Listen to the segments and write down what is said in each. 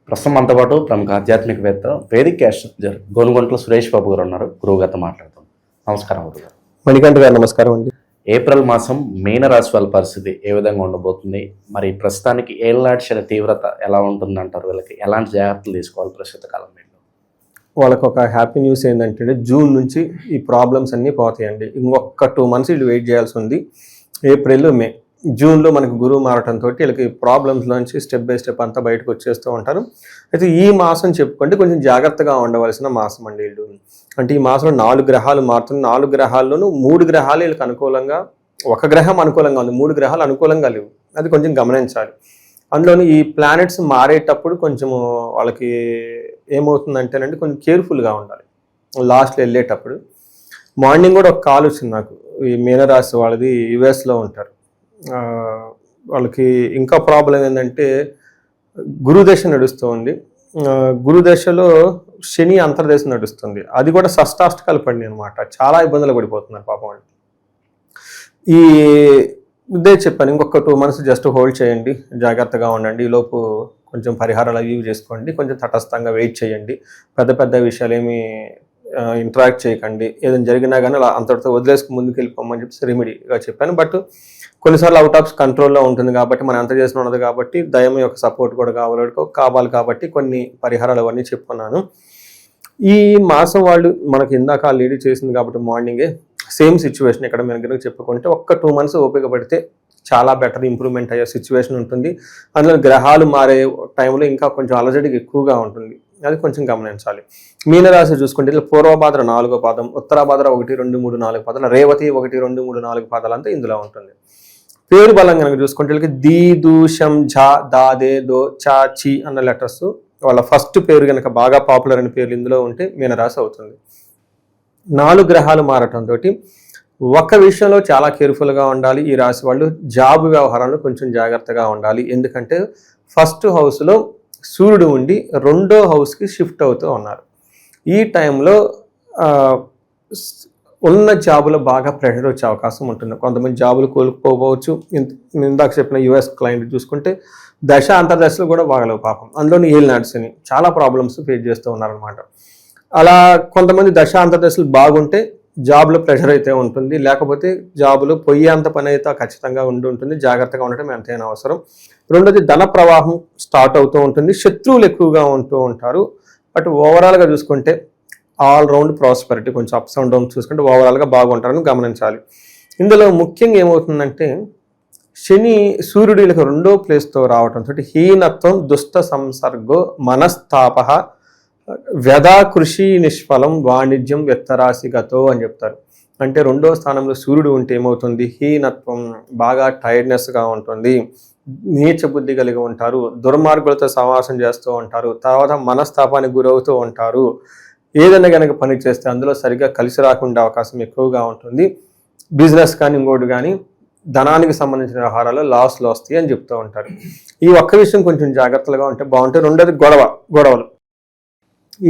ప్రస్తుతం మనతో పాటు ప్రముఖ ఆధ్యాత్మికవేత్త వేదిక ఆస్ట్రాలజర్ గోనుగొంట్ల సురేష్ బాబు గారు ఉన్నారు. గురువుగారితో మాట్లాడుతాం. నమస్కారం గురుగారు. మణికంఠ గారు నమస్కారం అండి. ఏప్రిల్ మాసం మీనరాశి వాళ్ళ పరిస్థితి ఏ విధంగా ఉండబోతుంది, మరి ప్రస్తుతానికి ఏళ్ళనాటి శని తీవ్రత ఎలా ఉంటుంది అంటారు, వీళ్ళకి ఎలాంటి జాగ్రత్తలు తీసుకోవాలి ప్రస్తుత కాలంలో? వాళ్ళకి ఒక హ్యాపీ న్యూస్ ఏంటంటే జూన్ నుంచి ఈ ప్రాబ్లమ్స్ అన్నీ పోతాయండి. ఇంకొక 2 months వీళ్ళు వెయిట్ చేయాల్సి ఉంది. ఏప్రిల్, మే, జూన్లో మనకు గురువు మారటంతో వీళ్ళకి ప్రాబ్లమ్స్లోంచి స్టెప్ బై స్టెప్ అంతా బయటకు వచ్చేస్తూ ఉంటారు. అయితే ఈ మాసం చెప్పుకుంటే కొంచెం జాగ్రత్తగా ఉండవలసిన మాసం అండి వీళ్ళు. అంటే ఈ మాసంలో 4 గ్రహాలు మారుతున్నాయి. 4 గ్రహాల్లోనూ 3 గ్రహాలు వీళ్ళకి అనుకూలంగా, ఒక గ్రహం అనుకూలంగా ఉంది, 3 గ్రహాలు అనుకూలంగా లేవు. అది కొంచెం గమనించాలి. అందులోని ఈ ప్లానెట్స్ మారేటప్పుడు కొంచెము వాళ్ళకి ఏమవుతుందంటేనండి కొంచెం కేర్ఫుల్గా ఉండాలి. లాస్ట్లో వెళ్ళేటప్పుడు మార్నింగ్ కూడా ఒక కాల్ వచ్చింది నాకు. ఈ మీనరాశి వాళ్ళది యుఎస్లో ఉంటారు. వాళ్ళకి ఇంకా ప్రాబ్లం ఏంటంటే గురుదశ నడుస్తూ ఉంది. గురుదశలో శని అంతర్దశ నడుస్తుంది. అది కూడా షష్టాష్టకాలు పడినాయి అనమాట. చాలా ఇబ్బందులు పడిపోతున్నారు పాపం వాళ్ళు. ఈ ఇదే చెప్పాను, ఇంకొక 2 months జస్ట్ హోల్డ్ చేయండి, జాగ్రత్తగా ఉండండి. ఈలోపు కొంచెం పరిహారాలు అవి చేసుకోండి, కొంచెం తటస్థంగా వెయిట్ చేయండి, పెద్ద పెద్ద విషయాలు ఏమి ఇంటరాక్ట్ చేయకండి, ఏదైనా జరిగినా కానీ అలా అంతటితో వదిలేసుకు ముందుకు వెళ్ళిపోమని చెప్పి రెమెడీగా చెప్పాను. బట్ కొన్నిసార్లు అవుట్ ఆఫ్ కంట్రోల్లో ఉంటుంది కాబట్టి మనం ఎంత చేసిన ఉన్నది కాబట్టి దైవం యొక్క సపోర్ట్ కూడా కావాలి కాబట్టి కొన్ని పరిహారాలు అవన్నీ చెప్పుకున్నాను. ఈ మాసం వాళ్ళు మనకి ఇందాక లీడ్ చేసింది కాబట్టి మార్నింగే సేమ్ సిచ్యువేషన్ ఇక్కడ మేము కనుక చెప్పుకుంటే ఒక్క 2 months ఓపిక పడితే చాలా బెటర్ ఇంప్రూవ్మెంట్ అయ్యే సిచ్యువేషన్ ఉంటుంది. అందులో గ్రహాలు మారే టైంలో ఇంకా కొంచెం అలజడికి ఎక్కువగా ఉంటుంది. అది కొంచెం గమనించాలి. మీనరాశి చూసుకుంటే ఇలా పూర్వభాద్ర 4వ పాదం, ఉత్తరాభాద్ర 1, 2, 3, 4 పాదాలు, రేవతి 1, 2, 3, 4 పాదాలు అంతా ఇందులో ఉంటుంది. పేరు బలం కనుక చూసుకుంటే వీళ్ళకి దీ, దూ, షం, ఝా, దా, దే, దో, చా, చి అన్న లెటర్స్ వాళ్ళ ఫస్ట్ పేరు కనుక బాగా పాపులర్ అయిన పేర్లు ఇందులో ఉంటే మీనరాశి అవుతుంది. 4 గ్రహాలు మారటంతో ఒక్క విషయంలో చాలా కేర్ఫుల్గా ఉండాలి. ఈ రాశి వాళ్ళు జాబ్ వ్యవహారంలో కొంచెం జాగ్రత్తగా ఉండాలి. ఎందుకంటే ఫస్ట్ హౌస్లో సూర్యుడు ఉండి 2వ హౌస్కి షిఫ్ట్ అవుతూ ఉన్నారు. ఈ టైంలో ఉన్న జాబులో బాగా ప్రెషర్ వచ్చే అవకాశం ఉంటుంది. కొంతమంది జాబులు కోల్పోవచ్చు. ఇందాక చెప్పిన యుఎస్ క్లయింట్ చూసుకుంటే దశ అంతర్దశలు కూడా బాగలేవు పాపం. అందులోని ఏలినాడ్స్ అని చాలా ప్రాబ్లమ్స్ ఫేస్ చేస్తూ ఉన్నారనమాట. అలా కొంతమంది దశ అంతర్దశలు బాగుంటే జాబ్లో ప్రెషర్ అయితే ఉంటుంది, లేకపోతే జాబులో పొయ్యేంత పని అయితే ఖచ్చితంగా ఉంటుంది. జాగ్రత్తగా ఉండటం ఎంతైనా అవసరం. రెండోది ధన ప్రవాహం స్టార్ట్ అవుతూ ఉంటుంది. శత్రువులు ఎక్కువగా ఉంటూ ఉంటారు. బట్ ఓవరాల్గా చూసుకుంటే ఆల్ రౌండ్ ప్రాస్పెరిటీ, కొంచెం అప్స్ అండ్ డౌన్స్ చూసుకుంటే ఓవరాల్గా బాగుంటారని గమనించాలి. ఇందులో ముఖ్యంగా ఏమవుతుందంటే శని సూర్యుడు వీళ్ళకి 2వ ప్లేస్తో రావటంతో హీనత్వం, దుష్ట సంసర్గో, మనస్తాప, వ్యధా, కృషి నిష్ఫలం, వాణిజ్యం వ్యక్తరాశిగతో అని చెప్తారు. అంటే 2వ స్థానంలో సూర్యుడు ఉంటే ఏమవుతుంది, హీనత్వం, బాగా టైర్డ్నెస్గా ఉంటుంది, నీచ బుద్ధి కలిగి ఉంటారు, దుర్మార్గులతో సమావేశం చేస్తూ ఉంటారు, తర్వాత మనస్తాపానికి గురవుతూ ఉంటారు. ఏదైనా కనుక పని చేస్తే అందులో సరిగ్గా కలిసి రాకుండా అవకాశం ఎక్కువగా ఉంటుంది. బిజినెస్ కానీ ఇంకోటి కానీ ధనానికి సంబంధించిన వ్యవహారాలు లాస్లో వస్తాయి అని చెప్తూ ఉంటారు. ఈ ఒక్క విషయం కొంచెం జాగ్రత్తగా ఉంటే బాగుంటుంది. రెండోది గొడవలు.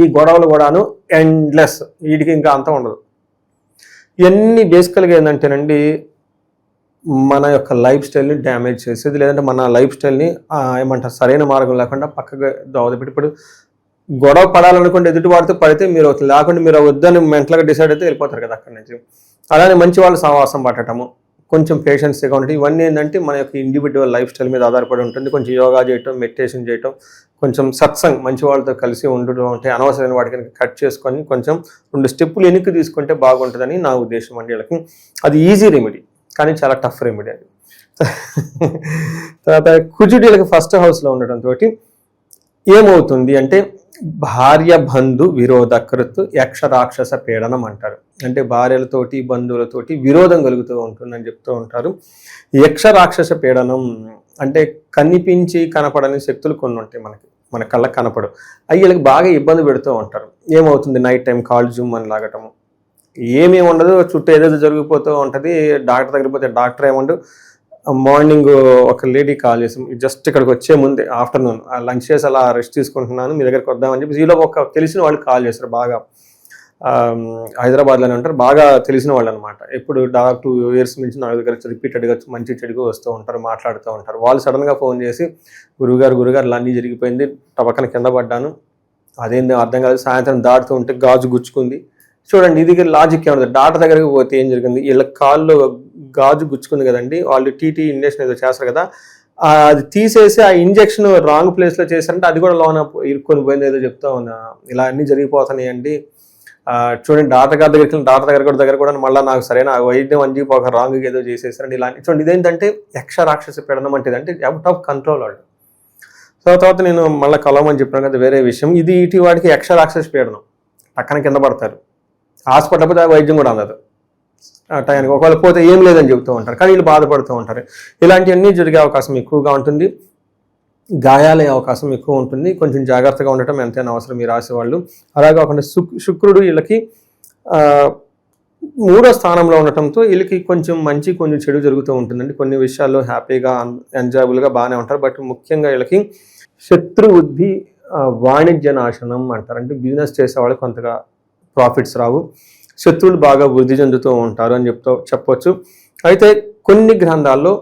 ఈ గొడవలు కూడాను ఎండ్లెస్, వీటికి ఇంకా అంతం ఉండదు. ఇవన్నీ బేసికల్గా ఏంటంటేనండి మన యొక్క లైఫ్ స్టైల్ని డ్యామేజ్ చేసేది, లేదంటే మన లైఫ్ స్టైల్ని ఏమంటారు సరైన మార్గం లేకుండా పక్కగా దోవదపెట్టి, ఇప్పుడు గొడవ పడాలనుకుంటే ఎదుటి వాడితో పడితే మీరు అవుతుంది, లేకుంటే మీరు వద్దని మెంటల్గా డిసైడ్ అయితే వెళ్ళిపోతారు కదా అక్కడి నుంచి. అలానే మంచి వాళ్ళు సహవాసం పట్టడము, కొంచెం పేషెన్స్గా ఉంటుంది. ఇవన్నీ ఏంటంటే మన యొక్క ఇండివిజువల్ లైఫ్ స్టైల్ మీద ఆధారపడి ఉంటుంది. కొంచెం యోగా చేయటం, మెడిటేషన్ చేయటం, కొంచెం సత్సంగ్ మంచి వాళ్ళతో కలిసి ఉండడం, అంటే అనవసరమైన వాటికి కట్ చేసుకొని కొంచెం 2 స్టెప్పులు వెనక్కి తీసుకుంటే బాగుంటుందని నా ఉద్దేశం అండి. వీళ్ళకి అది ఈజీ రెమెడీ, కానీ చాలా టఫ్ రెమెడీ అది. తర్వాత కుజుడు వీళ్ళకి ఫస్ట్ హౌస్లో ఉండటంతో ఏమవుతుంది అంటే భార్య బంధు విరోధకృత్ యక్ష రాక్షస పీడనం అంటారు. అంటే భార్యలతోటి బంధువులతోటి విరోధం కలుగుతూ ఉంటుందని చెప్తూ ఉంటారు. యక్ష రాక్షస పీడనం అంటే కనిపించి కనపడని శక్తులు కొన్ని ఉంటాయి మన కళ్ళకు కనపడు, అవి వీళ్ళకి బాగా ఇబ్బంది పెడుతూ ఉంటారు. ఏమవుతుంది, నైట్ టైం కాళ్ళు జుమ్ అని లాగటము, ఏమేమి ఉండదు, చుట్టూ ఏదేదో జరిగిపోతూ ఉంటుంది. డాక్టర్ దగ్గరికి పోతే డాక్టర్ ఏమండు, మార్నింగ్ ఒక లేడీ కాల్ చేసి జస్ట్ ఇక్కడికి వచ్చే ముందే ఆఫ్టర్నూన్ లంచ్ చేసి అలా రెస్ట్ తీసుకుంటున్నాను, మీ దగ్గరికి వద్దామని చెప్పి ఈలో ఒక తెలిసిన వాళ్ళు కాల్ చేశారు. బాగా హైదరాబాద్లోనే ఉంటారు, బాగా తెలిసిన వాళ్ళు అనమాట. ఎప్పుడు దాదాపు 2 years నుంచి నా దగ్గర రిపీటెడ్గా మంచి చెడుగా వస్తూ ఉంటారు, మాట్లాడుతూ ఉంటారు. వాళ్ళు సడన్గా ఫోన్ చేసి గురుగారు ఇలా అన్నీ జరిగిపోయింది, టపక్కన కింద పడ్డాను, అదేంది అర్థం కాదు, సాయంత్రం దాటుతూ ఉంటే గాజు గుచ్చుకుంది. చూడండి ఇది లాజిక్ ఏమన్నది, డాక్టర్ దగ్గరికి పోతే ఏం జరిగింది, వీళ్ళ కాల్లో గాజు గుచ్చుకుంది కదండి, వాళ్ళు టీటీ ఇంజక్షన్ ఏదో చేస్తారు కదా, అది తీసేసి ఆ ఇంజక్షన్ రాంగ్ ప్లేస్లో చేశారంటే అది కూడా లోన ఇరుక్కొని పోయింది ఏదో చెప్తా ఉన్నా. ఇలా అన్నీ జరిగిపోతున్నాయండి. చూడండి డాక్టర్ గారి దగ్గరికి వెళ్ళిన డాక్టర్ దగ్గర కూడా మళ్ళీ నాకు సరైన వైద్యం అందిపోక రాంగ్గా ఏదో చేసేసారండి. ఇలా చూడండి ఇదేంటంటే యక్ష రాక్షస పీడనం అంటే అంటే అవుట్ ఆఫ్ కంట్రోల్ వాళ్ళు. తర్వాత నేను మళ్ళీ కలవమని చెప్పినాను కదా వేరే విషయం, ఇది ఇటు వాడికి యక్ష రాక్షస పీడనం, పక్కన కింద పడతారు, హాస్పిటల్ పోతే వైద్యం కూడా అందదు టైంకి, ఒకవేళ పోతే ఏం లేదని చెబుతూ ఉంటారు, కానీ వీళ్ళు బాధపడుతూ ఉంటారు. ఇలాంటివన్నీ జరిగే అవకాశం ఎక్కువగా ఉంటుంది, గాయాలయ్యే అవకాశం ఎక్కువ ఉంటుంది. కొంచెం జాగ్రత్తగా ఉండటం ఎంతైనా అవసరం ఈ రాశి వాళ్ళు. అలాగే కాకుండా శుక్రుడు వీళ్ళకి 3వ స్థానంలో ఉండటంతో వీళ్ళకి కొంచెం మంచి కొంచెం చెడు జరుగుతూ ఉంటుందండి. కొన్ని విషయాల్లో హ్యాపీగా ఎంజాయబుల్గా బాగానే ఉంటారు. బట్ ముఖ్యంగా వీళ్ళకి శత్రు వృద్ధి, వాణిజ్య నాశనం అంటారు. అంటే బిజినెస్ చేసే వాళ్ళకి కొంతగా ప్రాఫిట్స్ రావు, శత్రువులు బాగా వృద్ధి చెందుతూ ఉంటారు అని చెప్పొచ్చు. అయితే కొన్ని గ్రంథాల్లో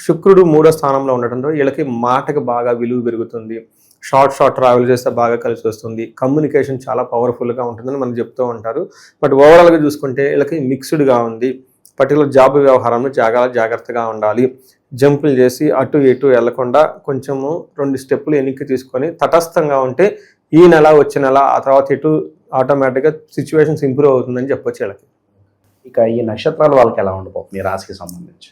శుక్రుడు 3వ స్థానంలో ఉండటంతో వీళ్ళకి మాటకు బాగా విలువ పెరుగుతుంది, షార్ట్ ట్రావెల్ చేస్తే బాగా కలిసి వస్తుంది, కమ్యూనికేషన్ చాలా పవర్ఫుల్గా ఉంటుందని మనకు చెప్తూ ఉంటారు. బట్ ఓవరాల్గా చూసుకుంటే వీళ్ళకి మిక్స్డ్గా ఉంది. పర్టికులర్ జాబ్ వ్యవహారంలో జాగ్రత్తగా ఉండాలి, జంపులు చేసి అటు ఇటు వెళ్లకుండా కొంచెము 2 స్టెప్పులు వెనక్కి తీసుకొని తటస్థంగా ఉంటే ఈ నెల వచ్చే నెల ఆ తర్వాత ఇటు ఆటోమేటిక్గా సిచ్యువేషన్స్ ఇంప్రూవ్ అవుతుందని చెప్పొచ్చు వీళ్ళకి. ఇక ఈ నక్షత్రాలు వాళ్ళకి ఎలా ఉండబోతుంది రాశికి సంబంధించి?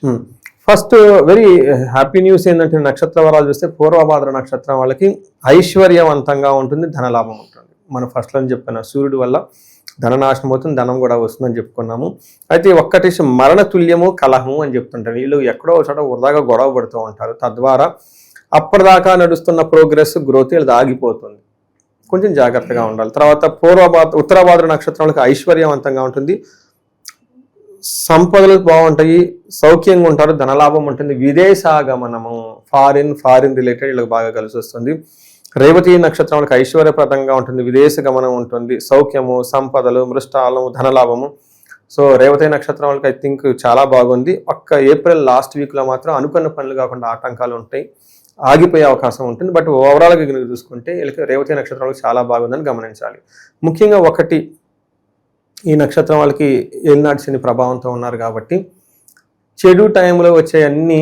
ఫస్ట్ వెరీ హ్యాపీ న్యూస్ ఏంటంటే నక్షత్ర వరాలు చూస్తే పూర్వభాద్ర నక్షత్రం వాళ్ళకి ఐశ్వర్యవంతంగా ఉంటుంది, ధనలాభం ఉంటుంది. మనం ఫస్ట్లో చెప్పిన సూర్యుడు వల్ల ధననాశనం అవుతుంది, ధనం కూడా వస్తుందని చెప్పుకున్నాము. అయితే ఒక్కటి మరణ తుల్యము కలహము అని చెప్తుంటారు. వీళ్ళు ఎక్కడో చోట వృధాగా గొడవ పడుతూ ఉంటారు, తద్వారా అప్పటిదాకా నడుస్తున్న ప్రోగ్రెస్ గ్రోత్ వీళ్ళది ఆగిపోతుంది. కొంచెం జాగ్రత్తగా ఉండాలి. తర్వాత ఉత్తరాభాద్ర నక్షత్రాలకు ఐశ్వర్యవంతంగా ఉంటుంది, సంపదలు బాగుంటాయి, సౌఖ్యంగా ఉంటారు, ధనలాభం ఉంటుంది, విదేశాగమనము ఫారిన్ రిలేటెడ్ వీళ్ళకి బాగా కలిసి వస్తుంది. రేవతి నక్షత్రాలకు ఐశ్వర్యప్రదంగా ఉంటుంది, విదేశ గమనం ఉంటుంది, సౌఖ్యము, సంపదలు, మృష్టాలము, ధనలాభము. సో రేవతి నక్షత్రం వాళ్ళకి ఐ థింక్ చాలా బాగుంది. ఒక్క ఏప్రిల్ లాస్ట్ వీక్లో మాత్రం అనుకున్న పనులు కాకుండా ఆటంకాలు ఉంటాయి, ఆగిపోయే అవకాశం ఉంటుంది. బట్ ఓవరాల్గా కనుక చూసుకుంటే వీళ్ళకి రేవతి నక్షత్రాలకు చాలా బాగుందని గమనించాలి. ముఖ్యంగా ఒకటి, ఈ నక్షత్రం వాళ్ళకి ఏలినాటి శని ప్రభావంతో ఉన్నారు కాబట్టి చెడు టైంలో వచ్చే అన్నీ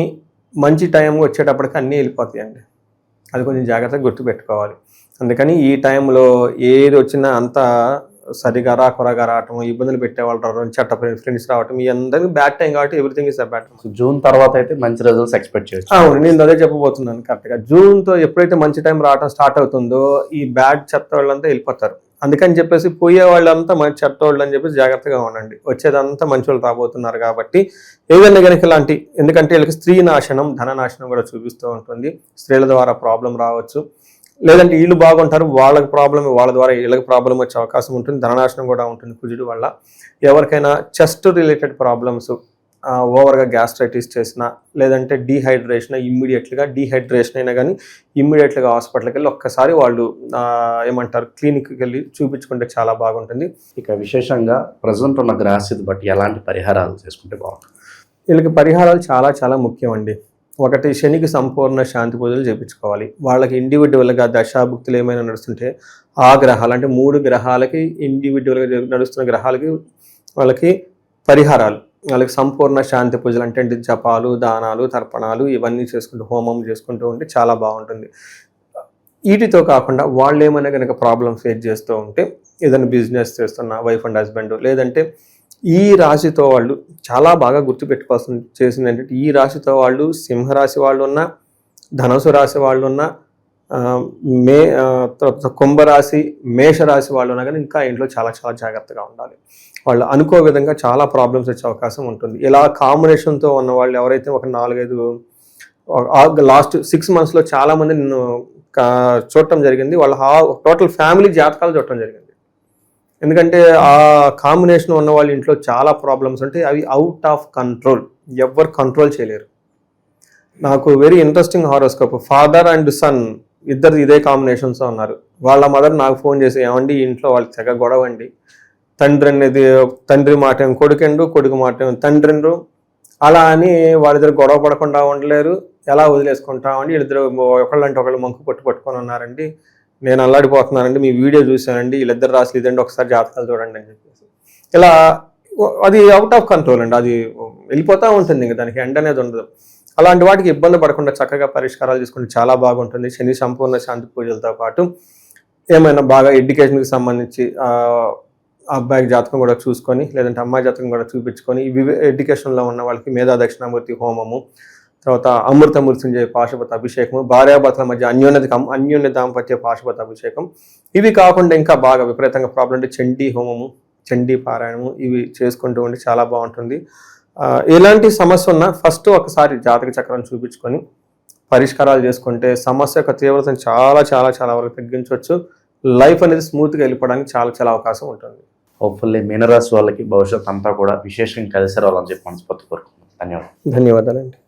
మంచి టైం వచ్చేటప్పటికి అన్నీ వెళ్ళిపోతాయండి. అది కొంచెం జాగ్రత్తగా గుర్తుపెట్టుకోవాలి. అందుకని ఈ టైంలో ఏది వచ్చినా అంతా సరిగా కొరగా రావటం, ఇబ్బందులు పెట్టేవాళ్ళు రావడం, చెట్ట ఫ్రెండ్స్ రావటం, ఈ అందరికీ బ్యాడ్ టైం కాబట్టి everything is bad time. June తర్వాత అయితే మంచి రిజల్ట్స్ ఎక్స్పెక్ట్ చేయొచ్చు. అవును, నేను అదే చెప్పబోతున్నాను కరెక్ట్గా. జూన్తో ఎప్పుడైతే మంచి టైం రావటం స్టార్ట్ అవుతుందో ఈ బ్యాడ్ చెత్త వాళ్ళంతా వెళ్ళిపోతారు. అందుకని చెప్పేసి పోయే వాళ్ళంతా మంచి చెత్త వాళ్ళు అని చెప్పేసి జాగ్రత్తగా ఉండండి. వచ్చేదంతా మంచి వాళ్ళు రాబోతున్నారు కాబట్టి ఏదైనా కనుక ఇలాంటి, ఎందుకంటే వీళ్ళకి స్త్రీ నాశనం, ధన నాశనం కూడా చూపిస్తూ ఉంటుంది. స్త్రీల ద్వారా ప్రాబ్లం రావచ్చు, లేదంటే వీళ్ళు బాగుంటారు వాళ్ళకి ప్రాబ్లం, వాళ్ళ ద్వారా వీళ్ళకి ప్రాబ్లం వచ్చే అవకాశం ఉంటుంది. ధననాశనం కూడా ఉంటుంది కుజుడు వల్ల. ఎవరికైనా చెస్ట్ రిలేటెడ్ ప్రాబ్లమ్స్, ఓవర్గా గ్యాస్ట్రైటిస్ చేసినా, లేదంటే డీహైడ్రేషన్ డీహైడ్రేషన్ అయినా కానీ ఇమ్మీడియట్గా హాస్పిటల్కి వెళ్ళి ఒక్కసారి వాళ్ళు క్లినిక్కి వెళ్ళి చూపించుకుంటే చాలా బాగుంటుంది. ఇక విశేషంగా ప్రజెంట్ ఉన్న గ్రహస్థితి బట్టి ఎలాంటి పరిహారాలు చేసుకుంటే బాగుంటుంది? వీళ్ళకి పరిహారాలు చాలా చాలా ముఖ్యం అండి. ఒకటి, శనికి సంపూర్ణ శాంతి పూజలు చేయించుకోవాలి. వాళ్ళకి ఇండివిజువల్గా దశాభుక్తులు ఏమైనా నడుస్తుంటే ఆ గ్రహాలు, అంటే 3 గ్రహాలకి ఇండివిజువల్గా నడుస్తున్న గ్రహాలకి వాళ్ళకి పరిహారాలు, వాళ్ళకి సంపూర్ణ శాంతి పూజలు అంటే జపాలు, దానాలు, తర్పణాలు ఇవన్నీ చేసుకుంటూ, హోమం చేసుకుంటూ ఉంటే చాలా బాగుంటుంది. వీటితో కాకుండా వాళ్ళు ఏమైనా కనుక ప్రాబ్లమ్ ఫేస్ చేస్తూ ఉంటే, ఏదైనా బిజినెస్ చేస్తున్న వైఫ్ అండ్ హస్బెండ్, లేదంటే ఈ రాశితో వాళ్ళు చాలా బాగా గుర్తుపెట్టుకోవాల్సిన చేసింది ఏంటంటే, ఈ రాశితో వాళ్ళు సింహరాశి వాళ్ళు ఉన్న, ధనుసు రాశి వాళ్ళు ఉన్న, కుంభరాశి, మేషరాశి వాళ్ళు ఉన్నా కానీ ఇంకా ఇంట్లో చాలా చాలా జాగ్రత్తగా ఉండాలి. వాళ్ళు అనుకో విధంగా చాలా ప్రాబ్లమ్స్ వచ్చే అవకాశం ఉంటుంది. ఇలా కాంబినేషన్తో ఉన్న వాళ్ళు ఎవరైతే ఒక 4-5 లాస్ట్ 6 monthsలో చాలామంది నేను చూడటం జరిగింది. వాళ్ళ టోటల్ ఫ్యామిలీ జాతకాలు చూడటం జరిగింది. ఎందుకంటే ఆ కాంబినేషన్ ఉన్న వాళ్ళ ఇంట్లో చాలా ప్రాబ్లమ్స్ ఉంటాయి, అవి అవుట్ ఆఫ్ కంట్రోల్, ఎవ్వరు కంట్రోల్ చేయలేరు. నాకు very interesting horoscope, father and son ఇద్దరు ఇదే కాంబినేషన్స్తో ఉన్నారు. వాళ్ళ మదర్ నాకు ఫోన్ చేసి, ఏమండి ఇంట్లో వాళ్ళకి తెగ గొడవ అండి, తండ్రి మాట ఏం కొడుకెండు, కొడుకు మాట ఏం తండ్రిండ్రు. అలా అని వాళ్ళిద్దరు గొడవ పడకుండా ఉండలేరు. ఎలా వదిలేసుకుంటామండి, వీళ్ళిద్దరు ఒకళ్ళంటే ఒకళ్ళు మంకు పట్టుకొని ఉన్నారండి. నేను అల్లాడిపోతున్నానండి, మీ వీడియో చూశానండి, వీళ్ళిద్దరు రాసి ఇదండి, ఒకసారి జాతకాలు చూడండి అని చెప్పేసి ఇలా అది అవుట్ ఆఫ్ కంట్రోల్ అండి. అది వెళ్ళిపోతూ ఉంటుంది, ఇంకా దానికి ఎండ్ అనేది ఉండదు. అలాంటి వాటికి ఇబ్బంది పడకుండా చక్కగా పరిష్కారాలు చేసుకుంటే చాలా బాగుంటుంది. శని సంపూర్ణ శాంతి పూజలతో పాటు ఏమైనా బాగా ఎడ్యుకేషన్కి సంబంధించి అబ్బాయి జాతకం కూడా చూసుకొని, లేదంటే అమ్మాయి జాతకం కూడా చూపించుకొని, ఎడ్యుకేషన్లో ఉన్న వాళ్ళకి మేధా దక్షిణామూర్తి హోమము, తర్వాత అమృత మృత్యుంజయ పాశుపత అభిషేకము, భార్యాభర్తల మధ్య అన్యోన్య దాంపత్య పాశుపత అభిషేకం. ఇవి కాకుండా ఇంకా బాగా విపరీతంగా ప్రాబ్లం అంటే చండీ హోమము, చండీ పారాయణము, ఇవి చేసుకుంటూ ఉండి చాలా బాగుంటుంది. ఎలాంటి సమస్య ఉన్నా ఫస్ట్ ఒకసారి జాతక చక్రం చూపించుకొని పరిష్కారాలు చేసుకుంటే సమస్య యొక్క తీవ్రతను చాలా చాలా చాలా వరకు తగ్గించవచ్చు. లైఫ్ అనేది స్మూత్గా వెళ్ళిపోవడానికి చాలా చాలా అవకాశం ఉంటుంది. హోప్ఫుల్లీ మీనరాశి వాళ్ళకి భవిష్యత్ అంతా కూడా విశేషంగా కలిసి రావాలని చెప్పి మనస్ఫూర్తి కోరుకుంటున్నాను. ధన్యవాదాలు. ధన్యవాదాలండి.